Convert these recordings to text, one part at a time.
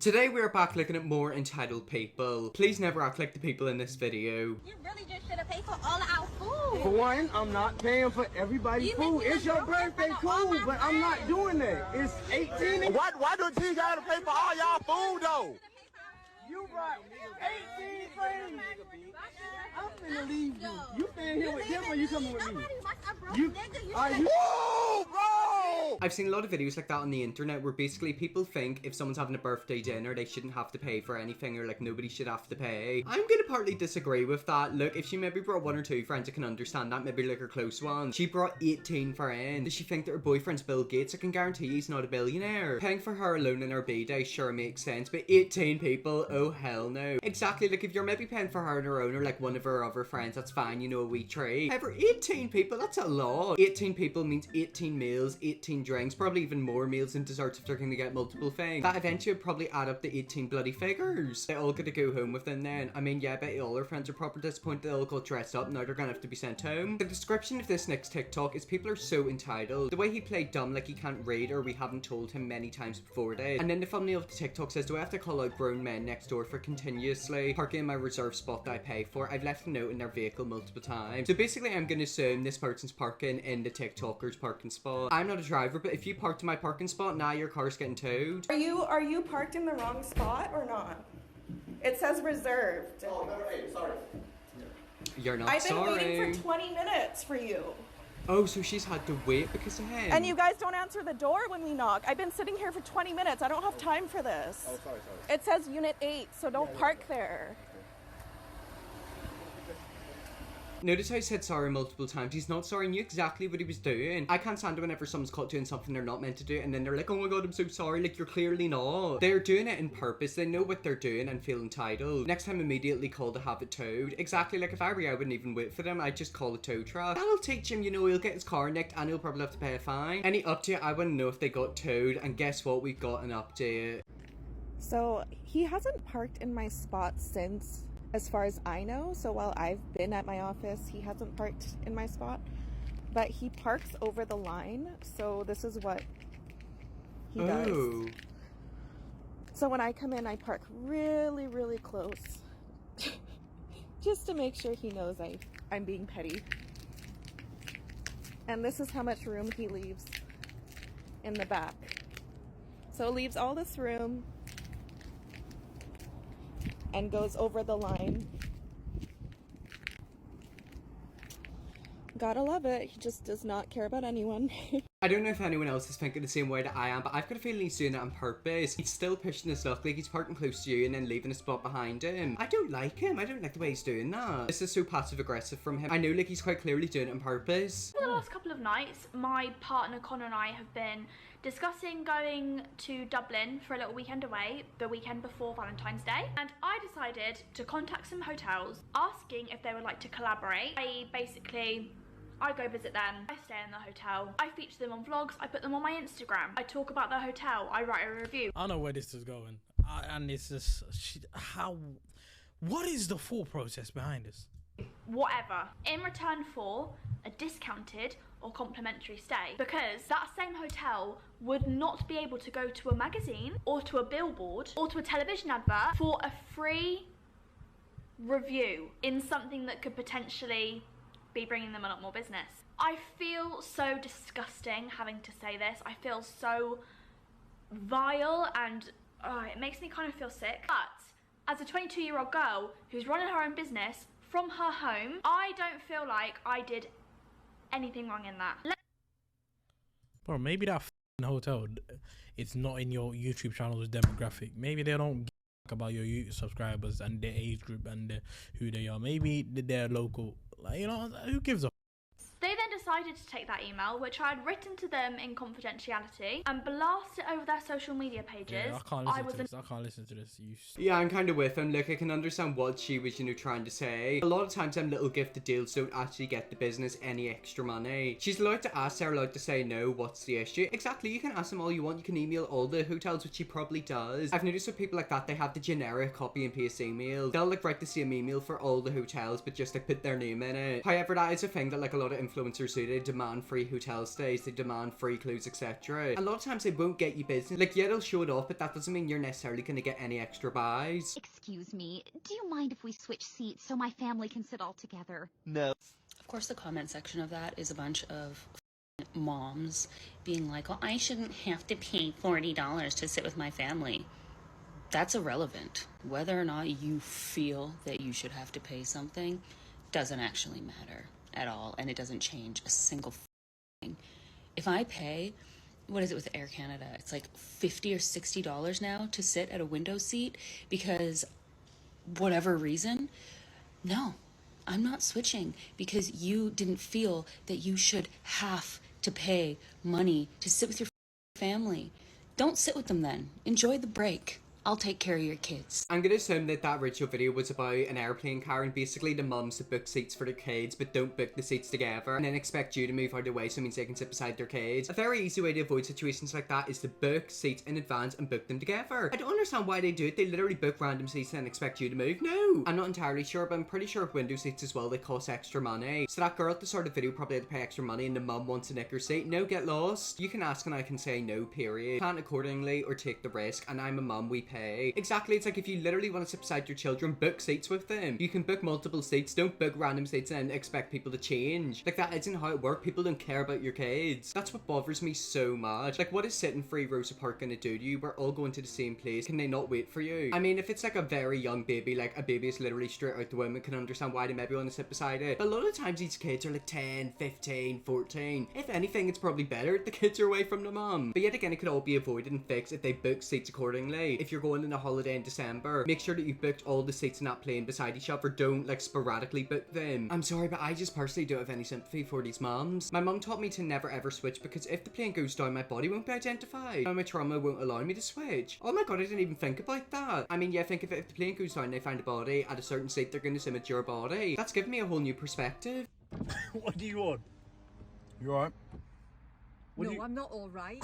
Today we're back looking at more entitled people. Please never act like the people in this video. You really just should have paid for all of our food. For one, I'm not paying for everybody's food. It's your birthday, cool, but I'm not doing that. It's 18. Why do you gotta pay for all y'all food though? You brought 18 friends. I'm finna leave you. You staying here with them or you coming with me? Whoa, bro! I've seen a lot of videos like that on the internet where basically people think if someone's having a birthday dinner they shouldn't have to pay for anything, or like nobody should have to pay. I'm gonna partly disagree with that. Look, if she maybe brought 1 or 2 friends, I can understand that, maybe like her close ones. She brought 18 friends. Does she think that her boyfriend's Bill Gates? I can guarantee he's not a billionaire. Paying for her alone in her B-day sure makes sense, but 18 people? Oh hell no. Exactly, like if you're maybe paying for her on her own or like one of her other friends, that's fine, you know, a wee treat. However, 18 people, that's a lot. 18 people means 18 meals, 18 drinks, probably even more meals and desserts if they're going to get multiple things. That eventually would probably add up to 18 bloody figures. They all get to go home within then. I mean, yeah, I bet all her friends are proper disappointed they all got dressed up, now they're gonna have to be sent home. The description of this next TikTok is people are so entitled. The way he played dumb like he can't read, or we haven't told him many times before this. And then the thumbnail of the TikTok says, do I have to call out grown men next door for continuously parking in my reserved spot that I pay for? I've left a note in their vehicle multiple times. So basically I'm gonna assume this person's parking in the TikToker's parking spot. I'm not a driver, but if you parked in my parking spot, now your car's getting towed. Are you parked in the wrong spot or not? It says reserved. Oh, no, hey, sorry. You're not I've been sorry. waiting for 20 minutes for you. Oh, so she's had to wait because of him. And you guys don't answer the door when we knock. I've been sitting here for 20 minutes. I don't have time for this. Oh, sorry. It says unit 8, so don't park there. Notice how he said sorry multiple times. He's not sorry, knew exactly what he was doing. I can't stand it whenever someone's caught doing something they're not meant to do and then they're like, oh my god, I'm so sorry. Like, you're clearly not. They're doing it in purpose. They know what they're doing and feel entitled. Next time, immediately call to have it towed. Exactly, like if I were you, I wouldn't even wait for them. I'd just call a tow truck. That'll teach him, you know, he'll get his car nicked and he'll probably have to pay a fine. Any update, I wouldn't know if they got towed. And guess what? We've got an update. So he hasn't parked in my spot since, as far as I know. So while I've been at my office, he hasn't parked in my spot, but he parks over the line. So this is what he does. So when I come in, I park really, really close just to make sure he knows I'm being petty. And this is how much room he leaves in the back. So leaves all this room and goes over the line. Gotta love it. He just does not care about anyone. I don't know if anyone else is thinking the same way that I am, but I've got a feeling he's doing it on purpose. He's still pushing his luck, like he's parking close to you and then leaving a spot behind him. I don't like him. I don't like the way he's doing that. This is so passive aggressive from him. I know, like, he's quite clearly doing it on purpose. For the last couple of nights, my partner Connor and I have been discussing going to Dublin for a little weekend away the weekend before Valentine's Day, and I decided to contact some hotels asking if they would like to collaborate. I go visit them, I stay in the hotel, I feature them on vlogs, I put them on my Instagram, I talk about the hotel, I write a review. I know where this is going, and it's just what is the full process behind this? Whatever, in return for a discounted or complimentary stay, because that same hotel would not be able to go to a magazine or to a billboard or to a television advert for a free review in something that could potentially be bringing them a lot more business. I feel so disgusting having to say this. I feel so vile, and it makes me kind of feel sick. But as a 22-year-old girl who's running her own business from her home, I don't feel like I did anything wrong in that. Bro, maybe that hotel, it's not in your YouTube channel's demographic. Maybe they don't give a fuck about your YouTube subscribers and their age group and who they are. Maybe they're local. Like, you know, who gives a f? They then decided to take that email, which I had written to them in confidentiality, and blast it over their social media pages. Yeah, I can't listen to this. Yeah, I'm kind of with him. Look, I can understand what she was, you know, trying to say. A lot of times them little gifted deals don't actually get the business any extra money. She's allowed to ask, they're allowed to say no. What's the issue? Exactly, you can ask them all you want. You can email all the hotels, which she probably does. I've noticed with people like that, they have the generic copy and paste email. They'll like write the same email for all the hotels, but just like put their name in it. However, that is a thing that like a lot of influencers do. they demand free hotel stays, they demand free clothes, etc. A lot of times they won't get you business. Like, yeah, they'll show it off, but that doesn't mean you're necessarily going to get any extra buys. Excuse me, do you mind if we switch seats so my family can sit all together? No. Of course, the comment section of that is a bunch of moms being like, well, I shouldn't have to pay $40 to sit with my family. That's irrelevant. Whether or not you feel that you should have to pay something doesn't actually matter at all, and it doesn't change a single thing. If I pay, what is it with Air Canada? It's like $50 or $60 now to sit at a window seat because whatever reason, no, I'm not switching because you didn't feel that you should have to pay money to sit with your family. Don't sit with them then. Enjoy the break. I'll take care of your kids. I'm gonna assume that that original video was about an airplane car and basically the mums that book seats for their kids but don't book the seats together and then expect you to move out of the way so it means they can sit beside their kids. A very easy way to avoid situations like that is to book seats in advance and book them together. I don't understand why they do it. They literally book random seats and then expect you to move. No! I'm not entirely sure, but I'm pretty sure with window seats as well, they cost extra money. So that girl at the start of the video probably had to pay extra money and the mum wants a knicker seat. No, get lost. You can ask and I can say no, period. Plan accordingly or take the risk, and I'm a mum, we pay. Exactly, it's like if you literally want to sit beside your children, book seats with them. You can book multiple seats, don't book random seats and expect people to change. Like, that isn't how it works. People don't care about your kids. That's what bothers me so much. Like, what is sitting free Rosa Park gonna do to you? We're all going to the same place. Can they not wait for you? I mean, if it's like a very young baby, like a baby is literally straight out the womb, and can understand why they maybe want to sit beside it. But a lot of times these kids are like 10, 15, 14. If anything, it's probably better if the kids are away from the mum. But yet again, it could all be avoided and fixed if they book seats accordingly. If you're going on a holiday in December, make sure that you've booked all the seats in that plane beside each other. Don't like sporadically book them. I'm sorry, but I just personally don't have any sympathy for these mums. My mum taught me to never ever switch because if the plane goes down, my body won't be identified. And my trauma won't allow me to switch. Oh my god, I didn't even think about that. I mean, yeah, think of it. If the plane goes down and they find a body at a certain seat, they're going to assume it's your body. That's given me a whole new perspective. What do you want? You alright? No, I'm not alright.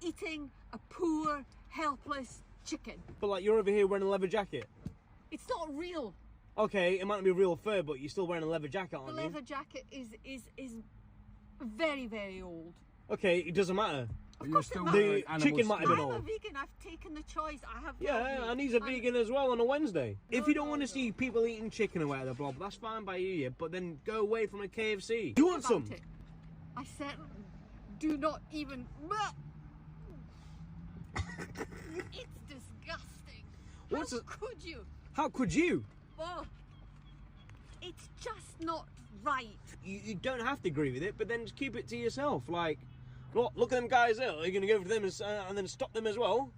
Eating a poor, helpless chicken. But like, you're over here wearing a leather jacket. It's not real. Okay, it might not be real fur, but you're still wearing a leather jacket, aren't The you? leather jacket is very, very old. Okay, it doesn't matter. Of course it The matters. chicken might have been I'm a old. vegan. I've taken the choice. I have. Yeah, and he's a vegan as well on a Wednesday. If you don't want to see people eating chicken or whatever, blah, blah, that's fine by you, yeah, but then go away from a KFC. You want some? I said, do not even. It's disgusting. How could you? How could you? Oh, it's just not right. You don't have to agree with it, but then just keep it to yourself. Like, look at them guys there. Are you going to go for them and then stop them as well?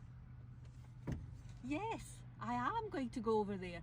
Yes, I am going to go over there.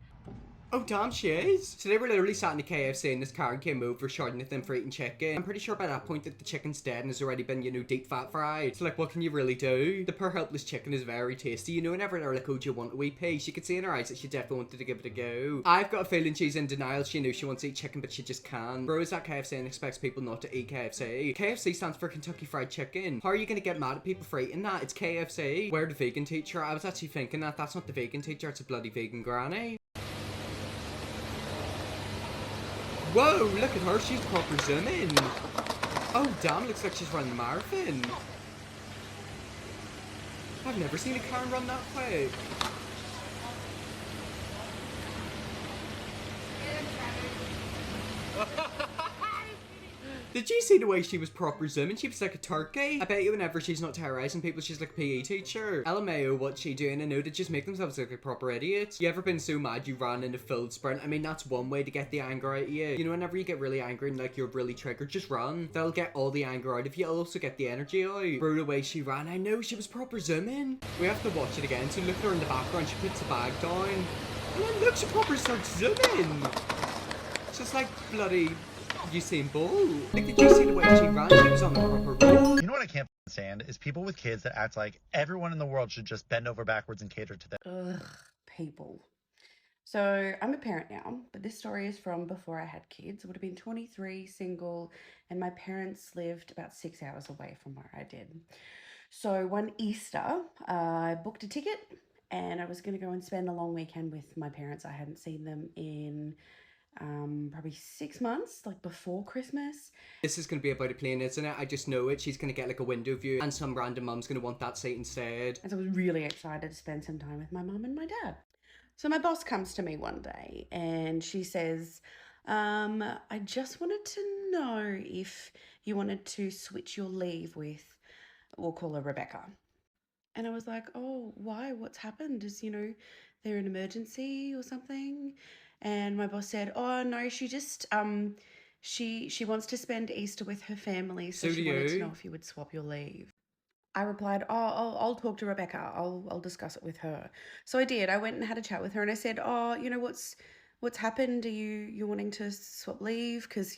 Oh damn, she is. So they were literally sat in the KFC and this car came over shouting at them for eating chicken. I'm pretty sure by that point that the chicken's dead and has already been, you know, deep fat fried. So like, what can you really do? The poor helpless chicken is very tasty. You know, whenever they're like, oh, do you want a wee piece? You could see in her eyes that she definitely wanted to give it a go. I've got a feeling she's in denial. She knows she wants to eat chicken, but she just can't. Bro is at KFC and expects people not to eat KFC. KFC stands for Kentucky Fried Chicken. How are you gonna get mad at people for eating that? It's KFC. Where the vegan teacher? I was actually thinking that that's not the vegan teacher, it's a bloody vegan granny. Whoa, look at her, she's proper zooming. Oh damn, looks like she's running a marathon. I've never seen a Karen run that quick. Did you see the way she was proper zooming? She was like a turkey. I bet you whenever she's not terrorizing people, she's like a PE teacher. LMAO, what's she doing? I know they just make themselves look like proper idiots. You ever been so mad you ran in a full sprint? I mean, that's one way to get the anger out of you. You know, whenever you get really angry and like you're really triggered, just run. They'll get all the anger out of you. It'll also get the energy out. Bro, the way she ran, I know, she was proper zooming. We have to watch it again. So look at her in the background, she puts the bag down. And then look, she proper starts zooming. It's just like bloody Usain Bolt. Like, did you see the way she ran? She was on the proper road. You know what I can't stand is people with kids that act like everyone in the world should just bend over backwards and cater to them. Ugh, people. So I'm a parent now, but this story is from before I had kids. I would have been 23, single, and my parents lived about 6 hours away from where I did. So one Easter, I booked a ticket and I was going to go and spend a long weekend with my parents. I hadn't seen them in probably 6 months, like before Christmas. This is going to be about a plane, isn't it? I just know it. She's going to get like a window view and some random mum's going to want that seat instead. And so I was really excited to spend some time with my mum and my dad. So my boss comes to me one day and she says, I just wanted to know if you wanted to switch your leave with, we'll call her Rebecca. And I was like, oh, why? What's happened? Is, there an emergency or something? And my boss said, oh, no, she just, she wants to spend Easter with her family. So she wanted to know if you would swap your leave. I replied, oh, I'll talk to Rebecca. I'll discuss it with her. So I did. I went and had a chat with her and I said, oh, what's happened? Are you wanting to swap leave? Because,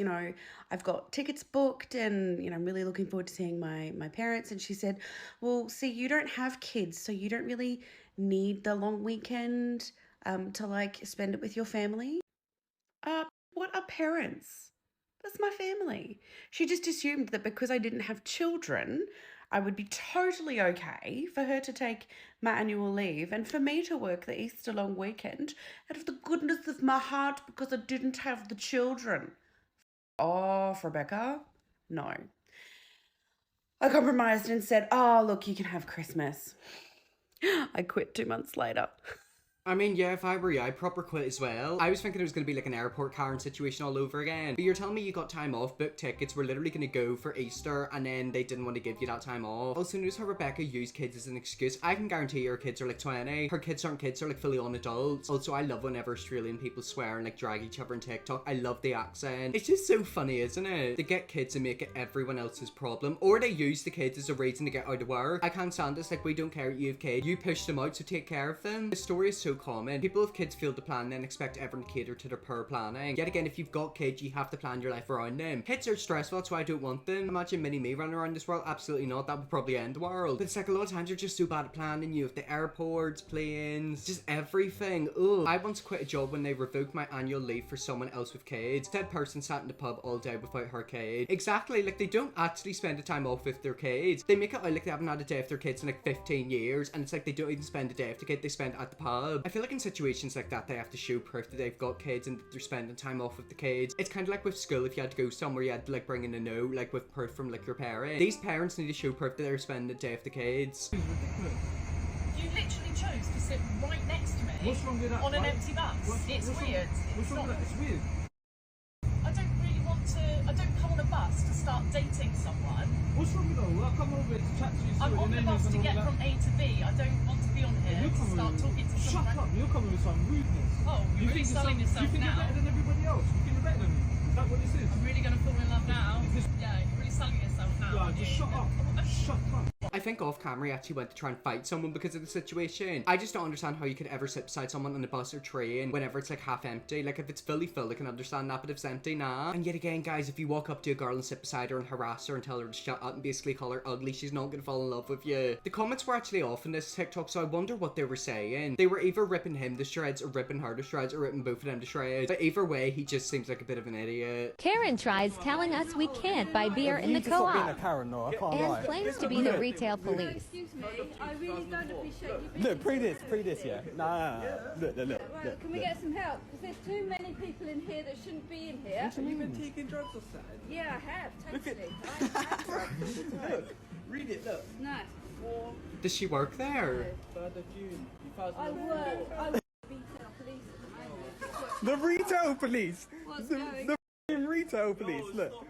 I've got tickets booked and, I'm really looking forward to seeing my parents. And she said, well, see, you don't have kids, so you don't really need the long weekend to like spend it with your family. What are parents? That's my family. She just assumed that because I didn't have children, I would be totally okay for her to take my annual leave and for me to work the Easter long weekend out of the goodness of my heart because I didn't have the children. Off, Rebecca. No. I compromised and said, oh, look, you can have Christmas. I quit 2 months later. I mean, yeah, if I were you, I'd proper quit as well. I was thinking it was going to be like an airport Karen situation all over again. But you're telling me you got time off, booked tickets, were literally going to go for Easter, and then they didn't want to give you that time off. Also, notice how Rebecca used kids as an excuse. I can guarantee her kids are like 20. Her kids aren't kids, they're like fully on adults. Also, I love whenever Australian people swear and like drag each other on TikTok. I love the accent. It's just so funny, isn't it? They get kids and make it everyone else's problem. Or they use the kids as a reason to get out of work. I can't stand this. Like, we don't care that you have kids. You push them out, so take care of them. The story is so common. People have kids fail to plan and then expect everyone to cater to their poor planning. Yet again, if you've got kids, you have to plan your life around them. Kids are stressful, that's why I don't want them. Imagine mini-me running around this world. Absolutely not. That would probably end the world. But it's like a lot of times you're just so bad at planning. You have the airports, planes, just everything. Ugh. I once quit a job when they revoked my annual leave for someone else with kids. That person sat in the pub all day without her kid. Exactly, like they don't actually spend the time off with their kids. They make it out like they haven't had a day with their kids in like 15 years, and it's like they don't even spend a day with the kid, they spend at the pub. I feel like in situations like that, they have to show proof that they've got kids and that they're spending time off with the kids. It's kind of like with school, if you had to go somewhere, you had to like bring in a note, like with proof from like your parents. These parents need to show proof that they're spending a day with the kids. You literally chose to sit right next to me. What's wrong with that? On an empty bus. It's weird. What's wrong with that? It's weird. I don't really want to. I don't come on a bus to start dating someone. What's wrong with that? Well, I come over to chat to you. I'm on the bus to get from A to B. I don't want to be on here to start talking to someone. Shut up! You're coming with some rudeness. Oh, you're really selling yourself now. You think you're better than everybody else? You think you're better than me? Is that what this is? I'm really gonna fall in love now. Yeah, you're really selling yourself now. Yeah, just shut up. Shut up. I think off camera he actually went to try and fight someone because of the situation. I just don't understand how you could ever sit beside someone on a bus or train whenever it's like half empty. Like if it's fully filled I can understand that, but if it's empty, nah. And yet again guys, if you walk up to a girl and sit beside her and harass her and tell her to shut up and basically call her ugly, she's not gonna fall in love with you. The comments were actually off in this TikTok, so I wonder what they were saying. They were either ripping him to shreds or ripping her to shreds or ripping both of them to shreds. But either way, he just seems like a bit of an idiot. Karen tries telling us we can't buy beer in the co-op and claims to be the retail police. Excuse me, I really don't appreciate you being... Look, pre this, yeah. Nah. Look. Right, can we get some help? Because there's too many people in here that shouldn't be in here. Have you been taking drugs or something? Yeah, I have, totally. I have drugs. Look, read it, look. Nice. Does she work there? 3rd of June, I work retail police at the moment. The retail police! What's going? The retail police, look.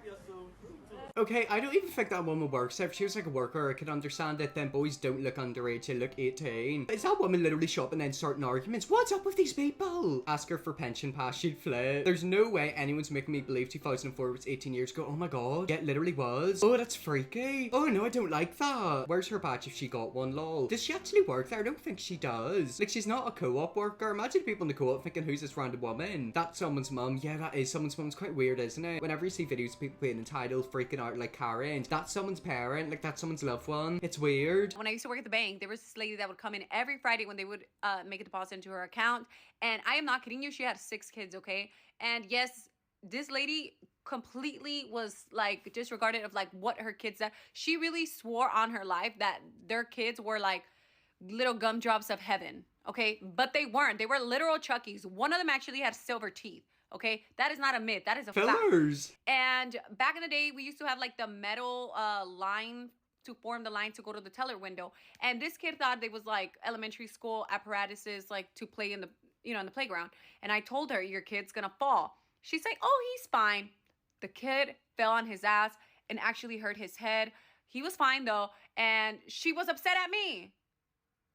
Okay, I don't even think that woman works there. If she was like a worker, I could understand it. Then boys don't look underage, they look 18. Is that woman literally shut up and then starting arguments? What's up with these people? Ask her for pension pass, she'd flip. There's no way anyone's making me believe 2004 was 18 years ago. Oh my god. Yeah, it literally was. Oh, that's freaky. Oh no, I don't like that. Where's her badge if she got one, lol? Does she actually work there? I don't think she does. Like, she's not a co-op worker. Imagine people in the co-op thinking, who's this random woman? That's someone's mum. Yeah, that is someone's mum. It's quite weird, isn't it? Whenever you see videos of people playing Entitled, freaking out like Karen, that's someone's parent, like that's someone's loved one. It's weird. When I used to work at the bank, there was this lady that would come in every Friday when they would make a deposit into her account, and I am not kidding you, she had 6 kids, okay? And yes, this lady completely was like disregarded of like what her kids said. She really swore on her life that their kids were like little gumdrops of heaven, okay? But they weren't. They were literal Chuckies. One of them actually had silver teeth. Okay, that is not a myth. That is a fact. Fillers. And back in the day, we used to have like the metal line to form the line to go to the teller window. And this kid thought they was like elementary school apparatuses like to play in the, you know, in the playground. And I told her, your kid's gonna fall. She's like, oh, he's fine. The kid fell on his ass and actually hurt his head. He was fine though. And she was upset at me.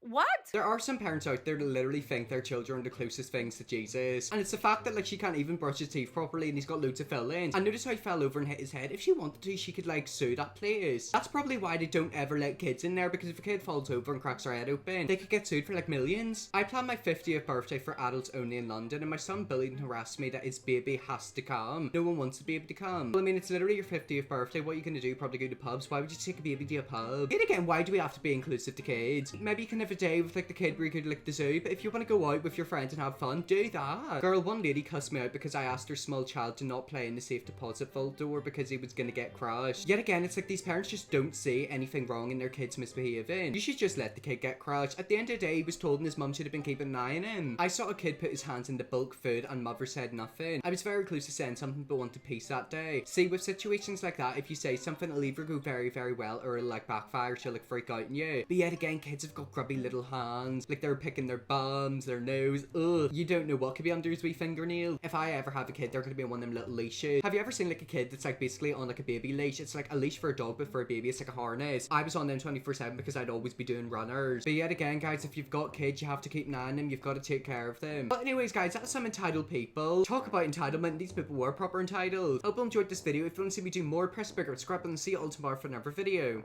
What? There are some parents out there that literally think their children are the closest things to Jesus. And it's the fact that like she can't even brush his teeth properly and he's got loads of fillings. And notice how he fell over and hit his head. If she wanted to, she could like sue that place. That's probably why they don't ever let kids in there, because if a kid falls over and cracks their head open, they could get sued for like millions. I planned my 50th birthday for adults only in London, and my son bullied and harassed me that his baby has to come. No one wants the baby to come. Well, I mean, it's literally your 50th birthday. What are you gonna do? Probably go to pubs. Why would you take a baby to a pub? And again, why do we have to be inclusive to kids? Maybe you can have a day with like the kid where you could like the zoo, but if you want to go out with your friends and have fun, do that. Girl, one lady cussed me out because I asked her small child to not play in the safe deposit vault door because he was gonna get crushed. Yet again, it's like these parents just don't see anything wrong in their kids misbehaving. You should just let the kid get crushed. At the end of the day, he was told and his mum should have been keeping an eye on him. I saw a kid put his hands in the bulk food and mother said nothing. I was very close to saying something but wanted peace that day. See, with situations like that, if you say something, it'll either go very, very well or it'll like backfire, she'll like freak out on you. But yet again, kids have got grubby little hands. Like they're picking their bums, their nose. Ugh. You don't know what could be under his wee fingernail. If I ever have a kid, they're gonna be on one of them little leashes. Have you ever seen like a kid that's like basically on like a baby leash? It's like a leash for a dog, but for a baby, it's like a harness. I was on them 24/7 because I'd always be doing runners. But yet again, guys, if you've got kids, you have to keep an eye on them. You've got to take care of them. But anyways, guys, that's some entitled people. Talk about entitlement. These people were proper entitled. Hope you enjoyed this video. If you want to see me do more, press the bigger subscribe button and see you all tomorrow for another video.